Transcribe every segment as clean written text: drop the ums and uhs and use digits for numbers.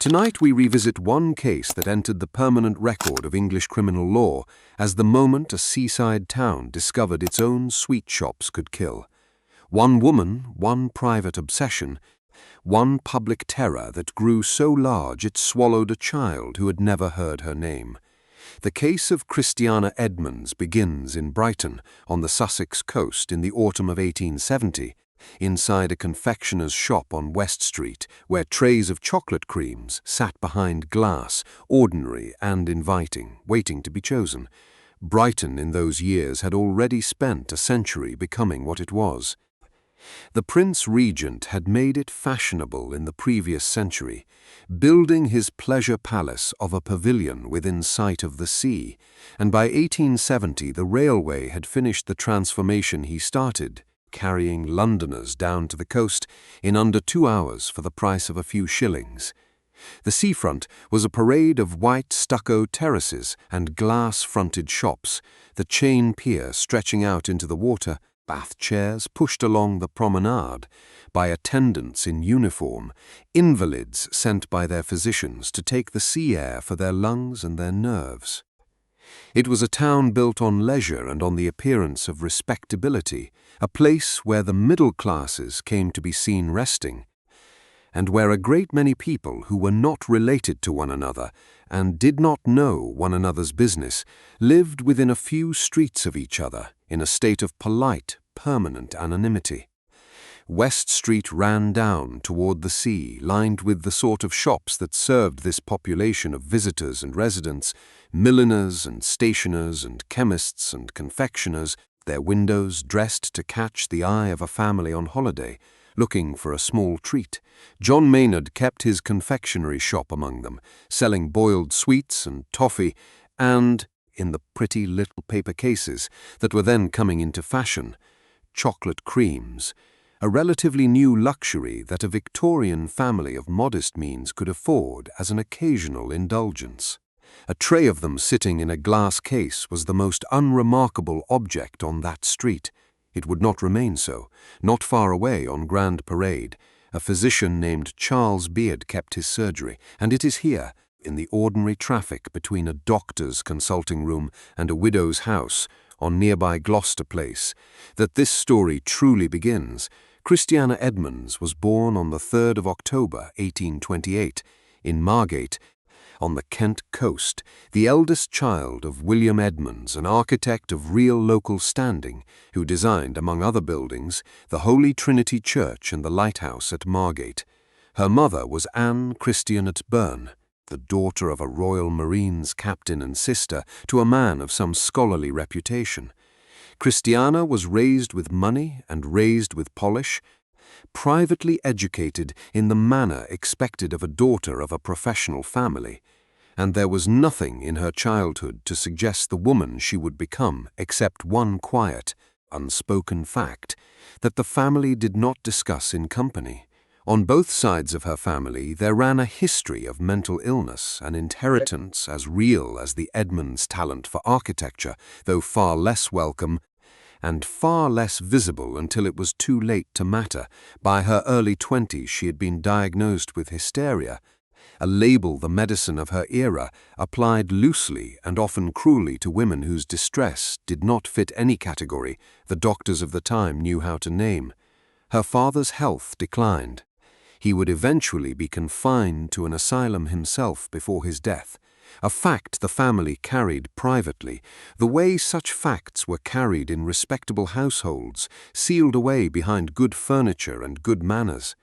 Tonight we revisit one case that entered the permanent record of English criminal law as the moment a seaside town discovered its own sweet shops could kill. One woman, one private obsession, one public terror that grew so large it swallowed a child who had never heard her name. The case of Christiana Edmunds begins in Brighton, on the Sussex coast in the autumn of 1870, inside a confectioner's shop on West Street, where trays of chocolate creams sat behind glass, ordinary and inviting, waiting to be chosen. Brighton in those years had already spent a century becoming what it was. The Prince Regent had made it fashionable in the previous century, building his pleasure palace of a pavilion within sight of the sea, and by 1870 the railway had finished the transformation he started, carrying Londoners down to the coast in under 2 hours for the price of a few shillings. The seafront was a parade of white stucco terraces and glass-fronted shops, the chain pier stretching out into the water, bath chairs pushed along the promenade by attendants in uniform, invalids sent by their physicians to take the sea air for their lungs and their nerves. It was a town built on leisure and on the appearance of respectability, a place where the middle classes came to be seen resting, and where a great many people who were not related to one another and did not know one another's business lived within a few streets of each other in a state of polite, permanent anonymity. West Street ran down toward the sea, lined with the sort of shops that served this population of visitors and residents, milliners and stationers and chemists and confectioners, their windows dressed to catch the eye of a family on holiday, looking for a small treat. John Maynard kept his confectionery shop among them, selling boiled sweets and toffee, and, in the pretty little paper cases that were then coming into fashion, chocolate creams, a relatively new luxury that a Victorian family of modest means could afford as an occasional indulgence. A tray of them sitting in a glass case was the most unremarkable object on that street. It would not remain so. Not far away on Grand Parade, a physician named Charles Beard kept his surgery, and it is here, in the ordinary traffic between a doctor's consulting room and a widow's house on nearby Gloucester Place, that this story truly begins. Christiana Edmunds was born on the 3rd of October, 1828, in Margate, on the Kent coast, the eldest child of William Edmunds, an architect of real local standing, who designed, among other buildings, the Holy Trinity Church and the lighthouse at Margate. Her mother was Anne Christiana Edmunds, the daughter of a Royal Marines captain and sister to a man of some scholarly reputation. Christiana was raised with money and raised with polish, privately educated in the manner expected of a daughter of a professional family, and there was nothing in her childhood to suggest the woman she would become except one quiet, unspoken fact that the family did not discuss in company. On both sides of her family there ran a history of mental illness, an inheritance as real as the Edmunds' talent for architecture, though far less welcome and far less visible until it was too late to matter. By her early 20s she had been diagnosed with hysteria, a label the medicine of her era applied loosely and often cruelly to women whose distress did not fit any category the doctors of the time knew how to name. Her father's health declined. He would eventually be confined to an asylum himself before his death, a fact the family carried privately, the way such facts were carried in respectable households, sealed away behind good furniture and good manners.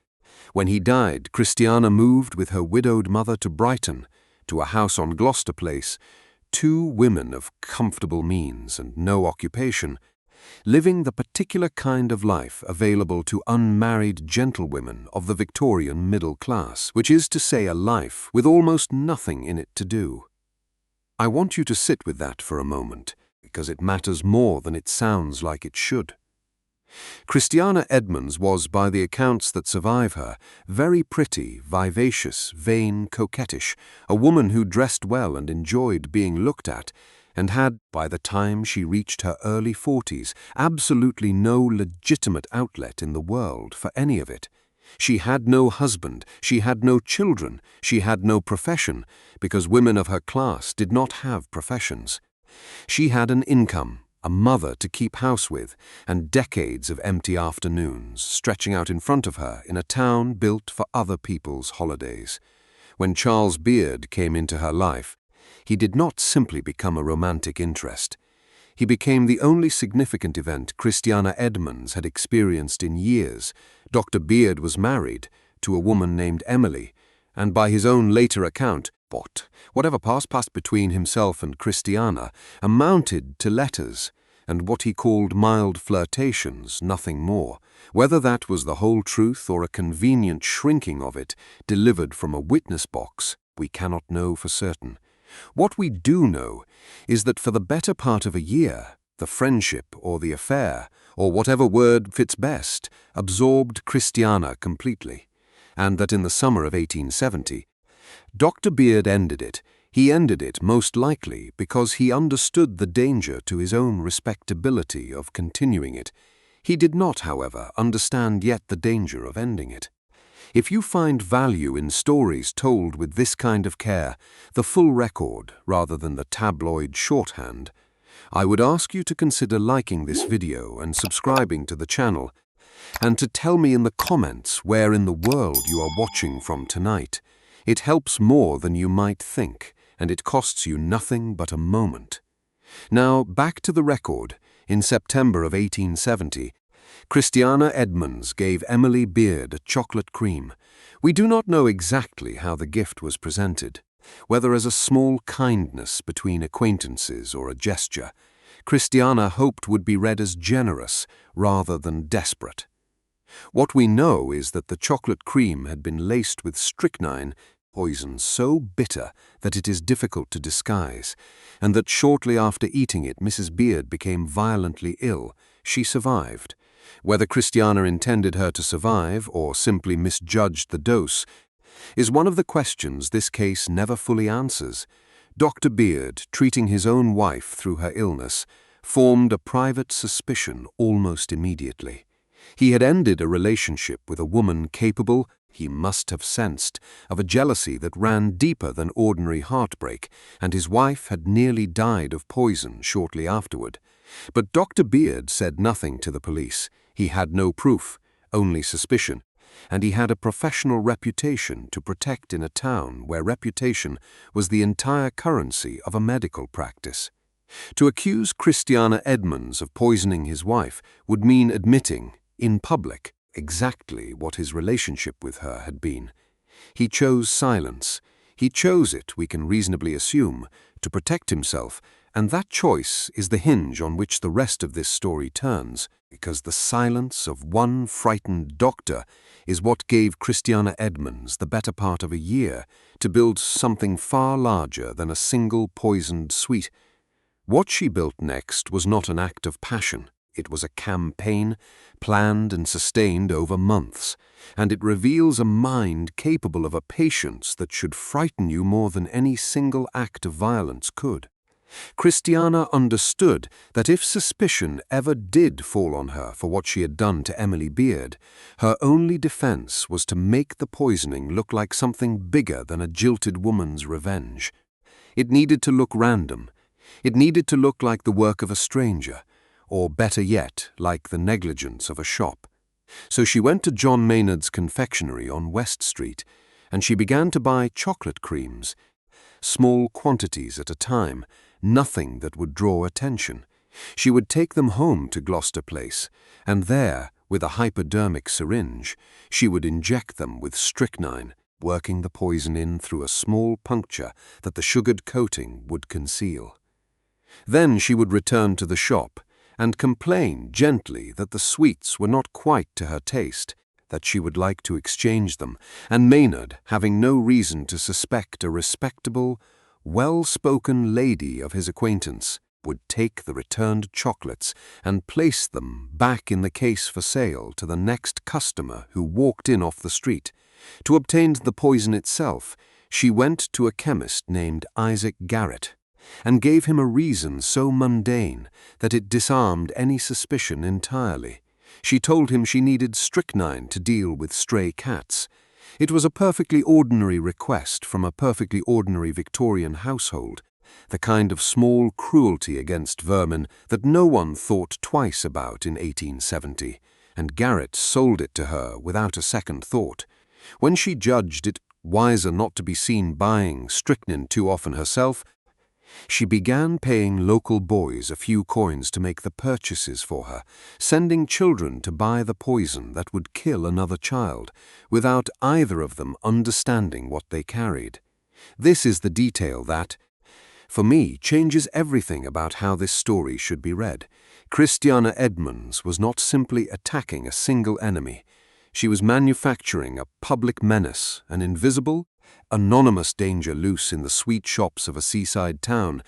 When he died, Christiana moved with her widowed mother to Brighton, to a house on Gloucester Place, 2 women of comfortable means and no occupation, living the particular kind of life available to unmarried gentlewomen of the Victorian middle class, which is to say a life with almost nothing in it to do. I want you to sit with that for a moment, because it matters more than it sounds like it should. Christiana Edmunds was, by the accounts that survive her, very pretty, vivacious, vain, coquettish, a woman who dressed well and enjoyed being looked at, and had, by the time she reached her early 40s, absolutely no legitimate outlet in the world for any of it. She had no husband, she had no children, she had no profession, because women of her class did not have professions. She had an income, a mother to keep house with, and decades of empty afternoons stretching out in front of her in a town built for other people's holidays. When Charles Beard came into her life, he did not simply become a romantic interest. He became the only significant event Christiana Edmunds had experienced in years. Dr. Beard was married to a woman named Emily, and by his own later account, whatever passed between himself and Christiana amounted to letters, and what he called mild flirtations, nothing more. Whether that was the whole truth or a convenient shrinking of it, delivered from a witness box, we cannot know for certain. What we do know is that for the better part of a year, the friendship or the affair, or whatever word fits best, absorbed Christiana completely, and that in the summer of 1870, Dr. Beard ended it. He ended it most likely because he understood the danger to his own respectability of continuing it. He did not, however, understand yet the danger of ending it. If you find value in stories told with this kind of care, the full record rather than the tabloid shorthand, I would ask you to consider liking this video and subscribing to the channel, and to tell me in the comments where in the world you are watching from tonight. It helps more than you might think, and it costs you nothing but a moment. Now, back to the record. In September of 1870, Christiana Edmunds gave Emily Beard a chocolate cream. We do not know exactly how the gift was presented, whether as a small kindness between acquaintances or a gesture. Christiana hoped would be read as generous rather than desperate. What we know is that the chocolate cream had been laced with strychnine, poison so bitter that it is difficult to disguise, and that shortly after eating it Mrs. Beard became violently ill. She survived. Whether Christiana intended her to survive or simply misjudged the dose is one of the questions this case never fully answers. Dr. Beard, treating his own wife through her illness, formed a private suspicion almost immediately. He had ended a relationship with a woman capable, he must have sensed, of a jealousy that ran deeper than ordinary heartbreak, and his wife had nearly died of poison shortly afterward. But Dr. Beard said nothing to the police. He had no proof, only suspicion, and he had a professional reputation to protect in a town where reputation was the entire currency of a medical practice. To accuse Christiana Edmunds of poisoning his wife would mean admitting, in public, exactly what his relationship with her had been. He chose silence. He chose it, we can reasonably assume, to protect himself, and that choice is the hinge on which the rest of this story turns, because the silence of one frightened doctor is what gave Christiana Edmunds the better part of a year to build something far larger than a single poisoned sweet. What she built next was not an act of passion. It was a campaign, planned and sustained over months, and it reveals a mind capable of a patience that should frighten you more than any single act of violence could. Christiana understood that if suspicion ever did fall on her for what she had done to Emily Beard, her only defense was to make the poisoning look like something bigger than a jilted woman's revenge. It needed to look random. It needed to look like the work of a stranger, or better yet, like the negligence of a shop. So she went to John Maynard's confectionery on West Street, and she began to buy chocolate creams, small quantities at a time, nothing that would draw attention. She would take them home to Gloucester Place, and there, with a hypodermic syringe, she would inject them with strychnine, working the poison in through a small puncture that the sugared coating would conceal. Then she would return to the shop and complain gently that the sweets were not quite to her taste, that she would like to exchange them, and Maynard, having no reason to suspect a respectable, well-spoken lady of his acquaintance, would take the returned chocolates and place them back in the case for sale to the next customer who walked in off the street. To obtain the poison itself, she went to a chemist named Isaac Garrett, and gave him a reason so mundane that it disarmed any suspicion entirely. She told him she needed strychnine to deal with stray cats. It was a perfectly ordinary request from a perfectly ordinary Victorian household, the kind of small cruelty against vermin that no one thought twice about in 1870, and Garrett sold it to her without a second thought. When she judged it wiser not to be seen buying strychnine too often herself, she began paying local boys a few coins to make the purchases for her, sending children to buy the poison that would kill another child, without either of them understanding what they carried. This is the detail that, for me, changes everything about how this story should be read. Christiana Edmunds was not simply attacking a single enemy. She was manufacturing a public menace, an invisible, anonymous danger loose in the sweet shops of a seaside town,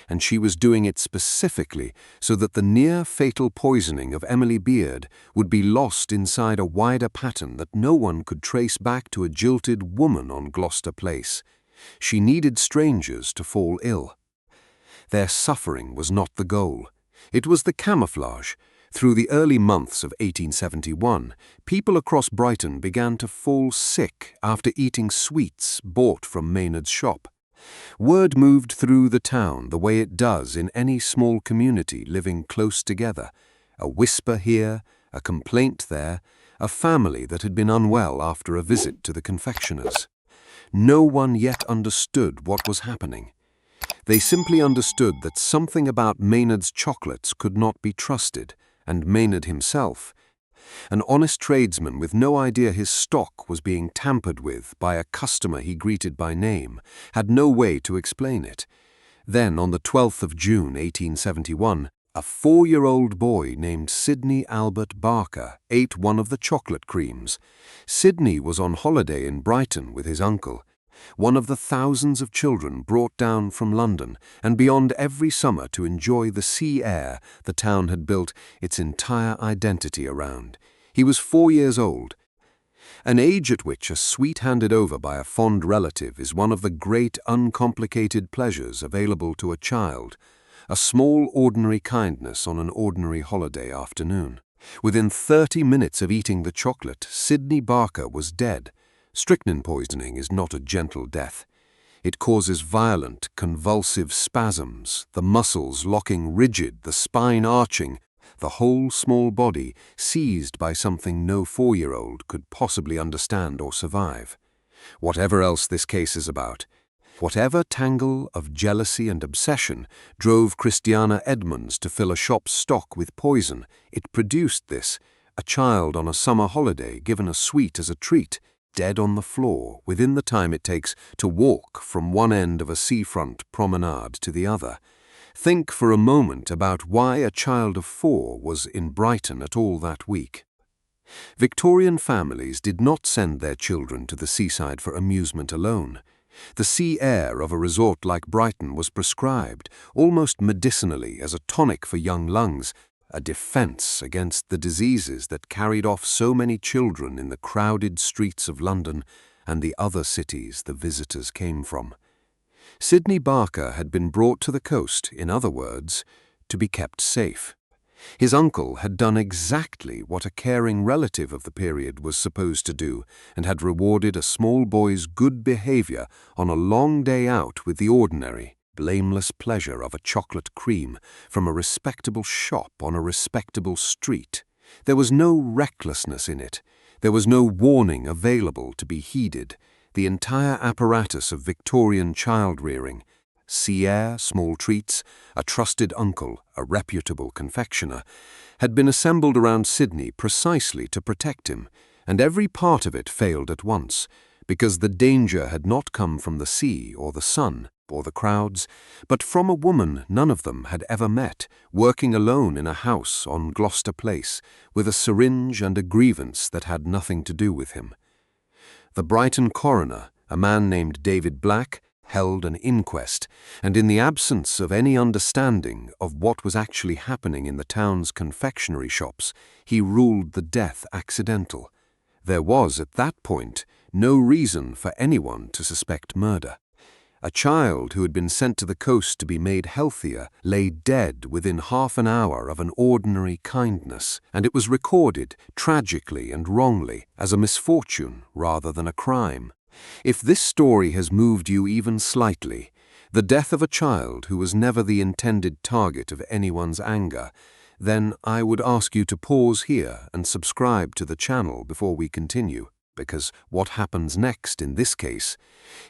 and she was doing it specifically so that the near-fatal poisoning of Emily Beard would be lost inside a wider pattern that no one could trace back to a jilted woman on Gloucester Place. She needed strangers to fall ill. Their suffering was not the goal. It was the camouflage. Through the early months of 1871, people across Brighton began to fall sick after eating sweets bought from Maynard's shop. Word moved through the town the way it does in any small community living close together. A whisper here, a complaint there, a family that had been unwell after a visit to the confectioner's. No one yet understood what was happening. They simply understood that something about Maynard's chocolates could not be trusted, and Maynard himself, an honest tradesman with no idea his stock was being tampered with by a customer he greeted by name, had no way to explain it. Then, on the 12th of June, 1871, a 4-year-old boy named Sidney Albert Barker ate one of the chocolate creams. Sidney was on holiday in Brighton with his uncle, one of the thousands of children brought down from London and beyond every summer to enjoy the sea air the town had built its entire identity around. He was 4 years old, an age at which a sweet handed over by a fond relative is one of the great uncomplicated pleasures available to a child, a small ordinary kindness on an ordinary holiday afternoon. Within 30 minutes of eating the chocolate, Sidney Barker was dead. Strychnine poisoning is not a gentle death. It causes violent, convulsive spasms, the muscles locking rigid, the spine arching, the whole small body seized by something no 4-year-old could possibly understand or survive. Whatever else this case is about, whatever tangle of jealousy and obsession drove Christiana Edmunds to fill a shop's stock with poison, it produced this, a child on a summer holiday given a sweet as a treat, dead on the floor within the time it takes to walk from one end of a seafront promenade to the other. Think for a moment about why a child of 4 was in Brighton at all that week. Victorian families did not send their children to the seaside for amusement alone. The sea air of a resort like Brighton was prescribed, almost medicinally, as a tonic for young lungs, a defense against the diseases that carried off so many children in the crowded streets of London and the other cities the visitors came from. Sidney Barker had been brought to the coast, in other words, to be kept safe. His uncle had done exactly what a caring relative of the period was supposed to do, and had rewarded a small boy's good behavior on a long day out with the ordinary, blameless pleasure of a chocolate cream from a respectable shop on a respectable street. There was no recklessness in it. There was no warning available to be heeded. The entire apparatus of Victorian child-rearing, sea air, small treats, a trusted uncle, a reputable confectioner, had been assembled around Sidney precisely to protect him, and every part of it failed at once, because the danger had not come from the sea or the sun or the crowds, but from a woman none of them had ever met, working alone in a house on Gloucester Place, with a syringe and a grievance that had nothing to do with him. The Brighton coroner, a man named David Black, held an inquest, and in the absence of any understanding of what was actually happening in the town's confectionery shops, he ruled the death accidental. There was, at that point, no reason for anyone to suspect murder. A child who had been sent to the coast to be made healthier lay dead within half an hour of an ordinary kindness, and it was recorded, tragically and wrongly, as a misfortune rather than a crime. If this story has moved you even slightly, the death of a child who was never the intended target of anyone's anger, then I would ask you to pause here and subscribe to the channel before we continue, because what happens next in this case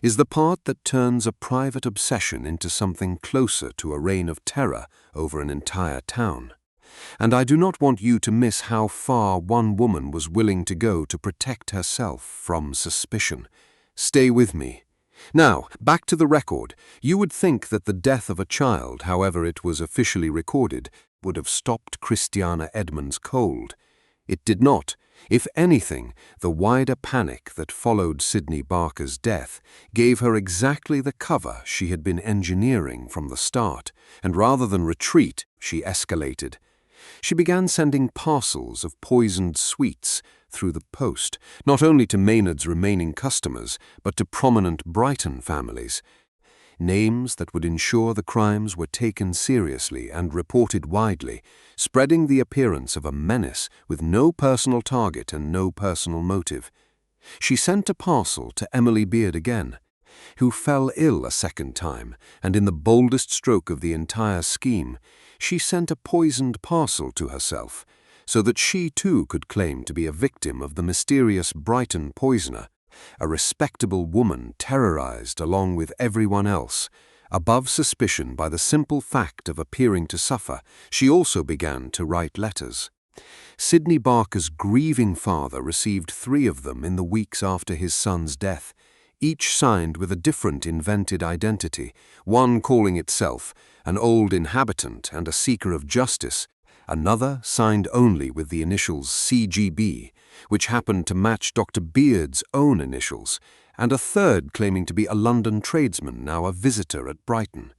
is the part that turns a private obsession into something closer to a reign of terror over an entire town. And I do not want you to miss how far one woman was willing to go to protect herself from suspicion. Stay with me. Now, back to the record. You would think that the death of a child, however it was officially recorded, would have stopped Christiana Edmunds cold. It did not. If anything, the wider panic that followed Sidney Barker's death gave her exactly the cover she had been engineering from the start, and rather than retreat, she escalated. She began sending parcels of poisoned sweets through the post, not only to Maynard's remaining customers, but to prominent Brighton families. Names that would ensure the crimes were taken seriously and reported widely, spreading the appearance of a menace with no personal target and no personal motive. She sent a parcel to Emily Beard again, who fell ill a second time, and in the boldest stroke of the entire scheme, she sent a poisoned parcel to herself, so that she too could claim to be a victim of the mysterious Brighton poisoner, a respectable woman terrorized along with everyone else. Above suspicion by the simple fact of appearing to suffer, she also began to write letters. Sidney Barker's grieving father received 3 of them in the weeks after his son's death, each signed with a different invented identity, one calling itself an old inhabitant and a seeker of justice, another signed only with the initials CGB, which happened to match Dr. Beard's own initials, and a third claiming to be a London tradesman now a visitor at Brighton.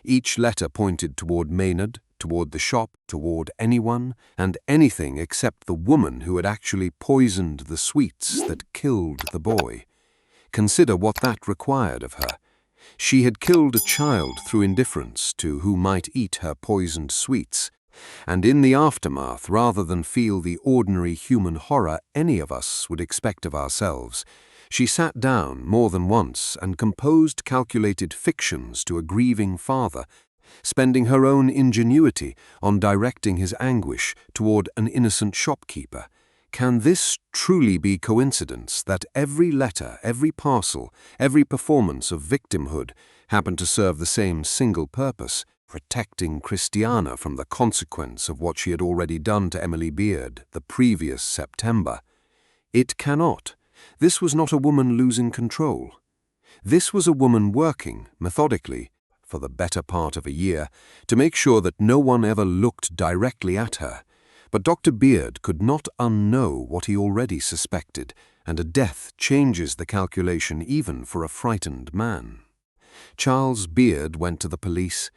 Each letter pointed toward Maynard, toward the shop, toward anyone and anything except the woman who had actually poisoned the sweets that killed the boy. Consider what that required of her. She had killed a child through indifference to who might eat her poisoned sweets, and in the aftermath, rather than feel the ordinary human horror any of us would expect of ourselves, she sat down more than once and composed calculated fictions to a grieving father, spending her own ingenuity on directing his anguish toward an innocent shopkeeper. Can this truly be coincidence that every letter, every parcel, every performance of victimhood happened to serve the same single purpose, protecting Christiana from the consequence of what she had already done to Emily Beard the previous September? It cannot. This was not a woman losing control. This was a woman working, methodically, for the better part of a year, to make sure that no one ever looked directly at her. But Dr. Beard could not unknow what he already suspected, and a death changes the calculation even for a frightened man. Charles Beard went to the police.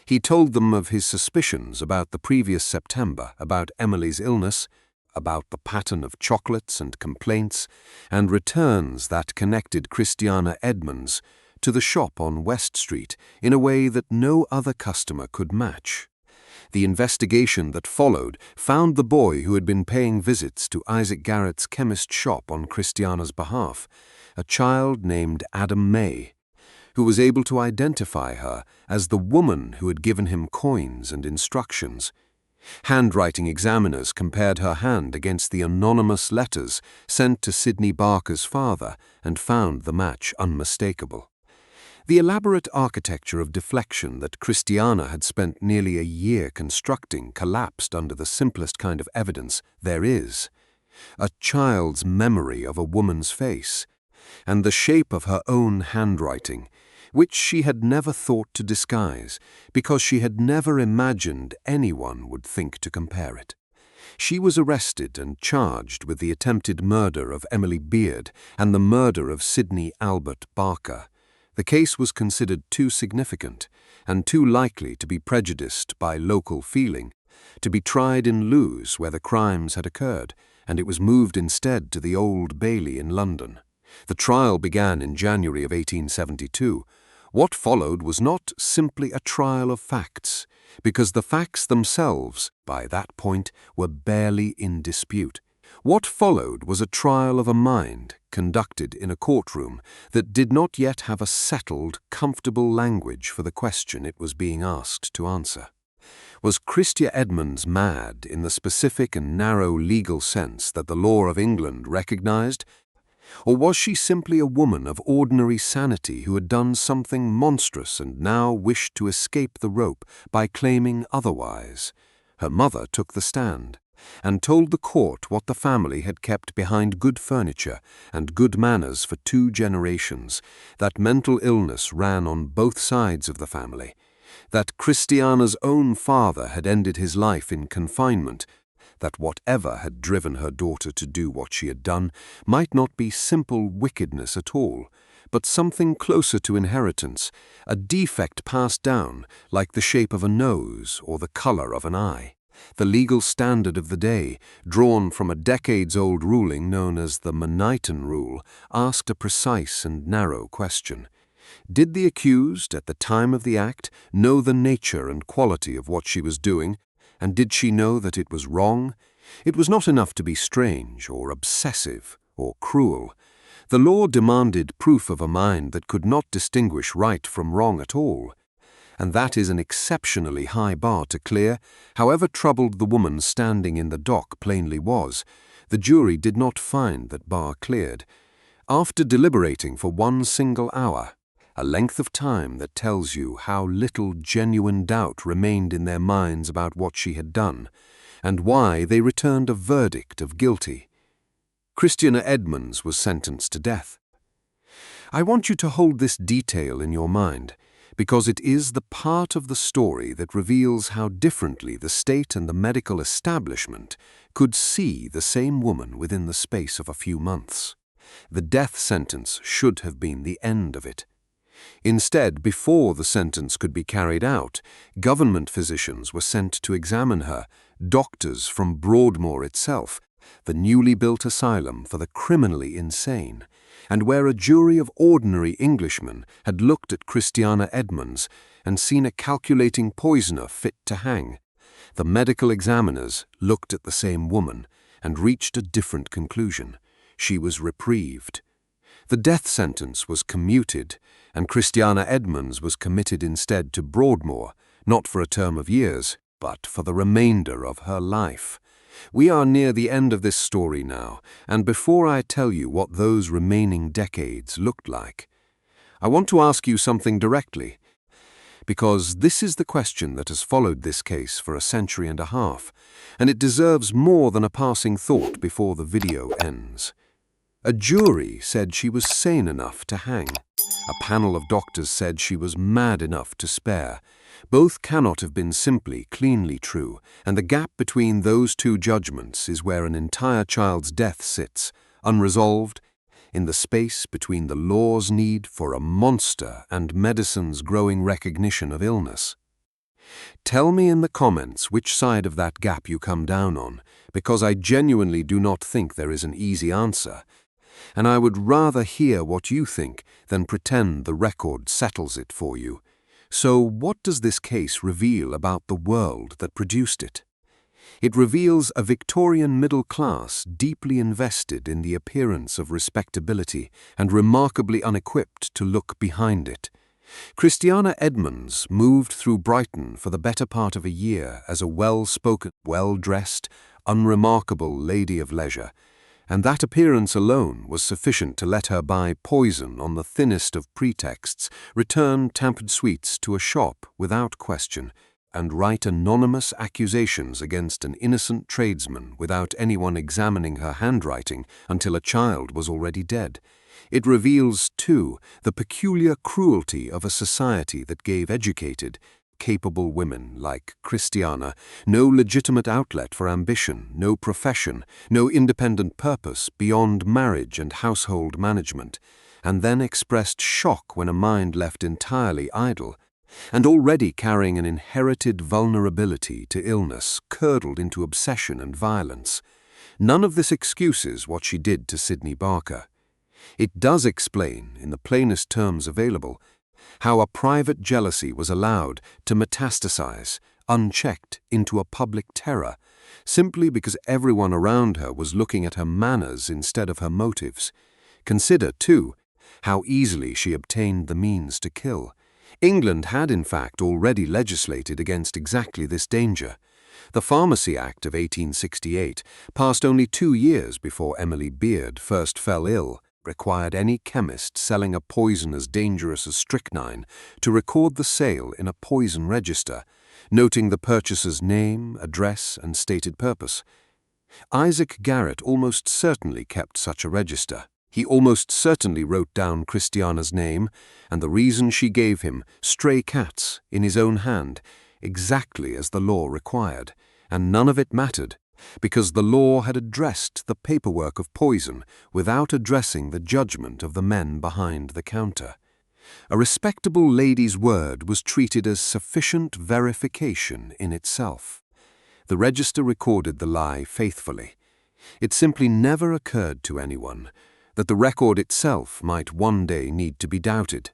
He told them of his suspicions about the previous September, about Emily's illness, about the pattern of chocolates and complaints, and returns that connected Christiana Edmunds to the shop on West Street in a way that no other customer could match. The investigation that followed found the boy who had been paying visits to Isaac Garrett's chemist shop on Christiana's behalf, a child named Adam May, who was able to identify her as the woman who had given him coins and instructions. Handwriting examiners compared her hand against the anonymous letters sent to Sidney Barker's father and found the match unmistakable. The elaborate architecture of deflection that Christiana had spent nearly a year constructing collapsed under the simplest kind of evidence there is: a child's memory of a woman's face, and the shape of her own handwriting, which she had never thought to disguise, because she had never imagined anyone would think to compare it. She was arrested and charged with the attempted murder of Emily Beard and the murder of Sidney Albert Barker. The case was considered too significant and too likely to be prejudiced by local feeling to be tried in Lewes, where the crimes had occurred, and it was moved instead to the Old Bailey in London. The trial began in January of 1872. What followed was not simply a trial of facts, because the facts themselves, by that point, were barely in dispute. What followed was a trial of a mind, conducted in a courtroom, that did not yet have a settled, comfortable language for the question it was being asked to answer. Was Christiana Edmunds mad in the specific and narrow legal sense that the law of England recognized? Or was she simply a woman of ordinary sanity who had done something monstrous and now wished to escape the rope by claiming otherwise? Her mother took the stand and told the court what the family had kept behind good furniture and good manners for 2 generations, that mental illness ran on both sides of the family, that Christiana's own father had ended his life in confinement, that whatever had driven her daughter to do what she had done might not be simple wickedness at all, but something closer to inheritance, a defect passed down like the shape of a nose or the color of an eye. The legal standard of the day, drawn from a decades-old ruling known as the Maniton Rule, asked a precise and narrow question. Did the accused, at the time of the act, know the nature and quality of what she was doing, and did she know that it was wrong? It was not enough to be strange or obsessive or cruel. The law demanded proof of a mind that could not distinguish right from wrong at all. And that is an exceptionally high bar to clear, however troubled the woman standing in the dock plainly was. The jury did not find that bar cleared. After deliberating for 1 single hour, a length of time that tells you how little genuine doubt remained in their minds about what she had done, and why they returned a verdict of guilty, Christiana Edmunds was sentenced to death. I want you to hold this detail in your mind, because it is the part of the story that reveals how differently the state and the medical establishment could see the same woman within the space of a few months. The death sentence should have been the end of it. Instead, before the sentence could be carried out, government physicians were sent to examine her, doctors from Broadmoor itself, the newly built asylum for the criminally insane, and where a jury of ordinary Englishmen had looked at Christiana Edmunds and seen a calculating poisoner fit to hang. The medical examiners looked at the same woman and reached a different conclusion. She was reprieved. The death sentence was commuted, and Christiana Edmunds was committed instead to Broadmoor, not for a term of years, but for the remainder of her life. We are near the end of this story now, and before I tell you what those remaining decades looked like, I want to ask you something directly, because this is the question that has followed this case for a century and a half, and it deserves more than a passing thought before the video ends. A jury said she was sane enough to hang. A panel of doctors said she was mad enough to spare. Both cannot have been simply cleanly true, and the gap between those 2 judgments is where an entire child's death sits, unresolved, in the space between the law's need for a monster and medicine's growing recognition of illness. Tell me in the comments which side of that gap you come down on, because I genuinely do not think there is an easy answer, and I would rather hear what you think than pretend the record settles it for you. So what does this case reveal about the world that produced it? It reveals a Victorian middle class deeply invested in the appearance of respectability and remarkably unequipped to look behind it. Christiana Edmunds moved through Brighton for the better part of a year as a well-spoken, well-dressed, unremarkable lady of leisure, and that appearance alone was sufficient to let her buy poison on the thinnest of pretexts, return tampered sweets to a shop without question, and write anonymous accusations against an innocent tradesman without anyone examining her handwriting until a child was already dead. It reveals, too, the peculiar cruelty of a society that gave educated, capable women like Christiana no legitimate outlet for ambition, no profession, no independent purpose beyond marriage and household management, and then expressed shock when a mind left entirely idle, and already carrying an inherited vulnerability to illness curdled into obsession and violence. None of this excuses what she did to Sidney Barker. It does explain, in the plainest terms available, how a private jealousy was allowed to metastasize, unchecked, into a public terror, simply because everyone around her was looking at her manners instead of her motives. Consider, too, how easily she obtained the means to kill. England had, in fact, already legislated against exactly this danger. The Pharmacy Act of 1868, passed only 2 years before Emily Beard first fell ill, required any chemist selling a poison as dangerous as strychnine to record the sale in a poison register, noting the purchaser's name, address, and stated purpose. Isaac Garrett almost certainly kept such a register. He almost certainly wrote down Christiana's name and the reason she gave him, stray cats, in his own hand, exactly as the law required, and none of it mattered, because the law had addressed the paperwork of poison without addressing the judgment of the men behind the counter. A respectable lady's word was treated as sufficient verification in itself. The register recorded the lie faithfully. It simply never occurred to anyone that the record itself might one day need to be doubted.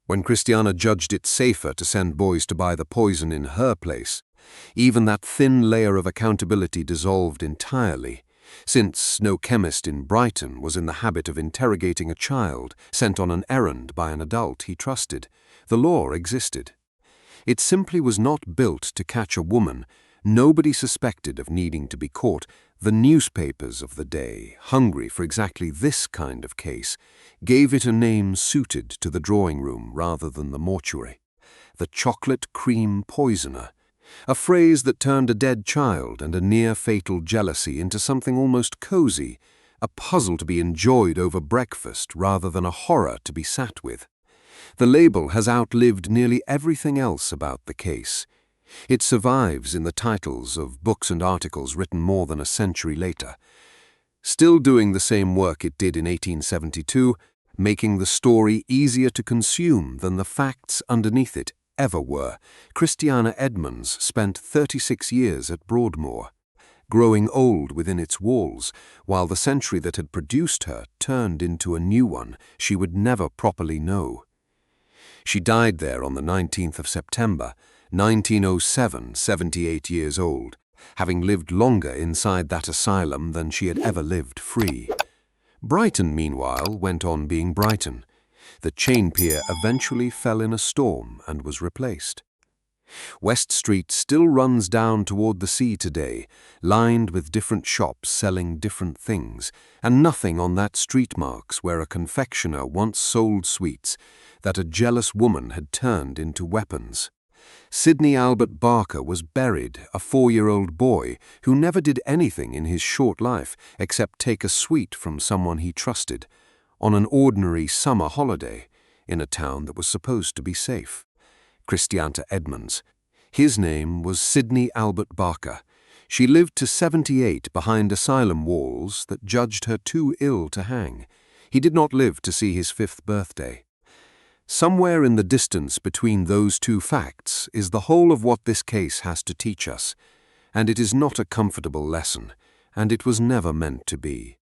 When Christiana judged it safer to send boys to buy the poison in her place, even that thin layer of accountability dissolved entirely, since no chemist in Brighton was in the habit of interrogating a child sent on an errand by an adult he trusted. The law existed. It simply was not built to catch a woman nobody suspected of needing to be caught. The newspapers of the day, hungry for exactly this kind of case, gave it a name suited to the drawing room rather than the mortuary. The chocolate cream poisoner, a phrase that turned a dead child and a near-fatal jealousy into something almost cozy, a puzzle to be enjoyed over breakfast rather than a horror to be sat with. The label has outlived nearly everything else about the case. It survives in the titles of books and articles written more than a century later, still doing the same work it did in 1872, making the story easier to consume than the facts underneath it ever were. Christiana Edmunds spent 36 years at Broadmoor, growing old within its walls, while the century that had produced her turned into a new one she would never properly know. She died there on the 19th of September, 1907, 78 years old, having lived longer inside that asylum than she had ever lived free. Brighton, meanwhile, went on being Brighton. The chain pier eventually fell in a storm and was replaced. West Street still runs down toward the sea today, lined with different shops selling different things, and nothing on that street marks where a confectioner once sold sweets that a jealous woman had turned into weapons. Sidney Albert Barker was buried, a 4-year-old boy who never did anything in his short life except take a sweet from someone he trusted, on an ordinary summer holiday in a town that was supposed to be safe. Christiana Edmunds. His name was Sidney Albert Barker. She lived to 78 behind asylum walls that judged her too ill to hang. He did not live to see his 5th birthday. Somewhere in the distance between those two facts is the whole of what this case has to teach us, and it is not a comfortable lesson, and it was never meant to be.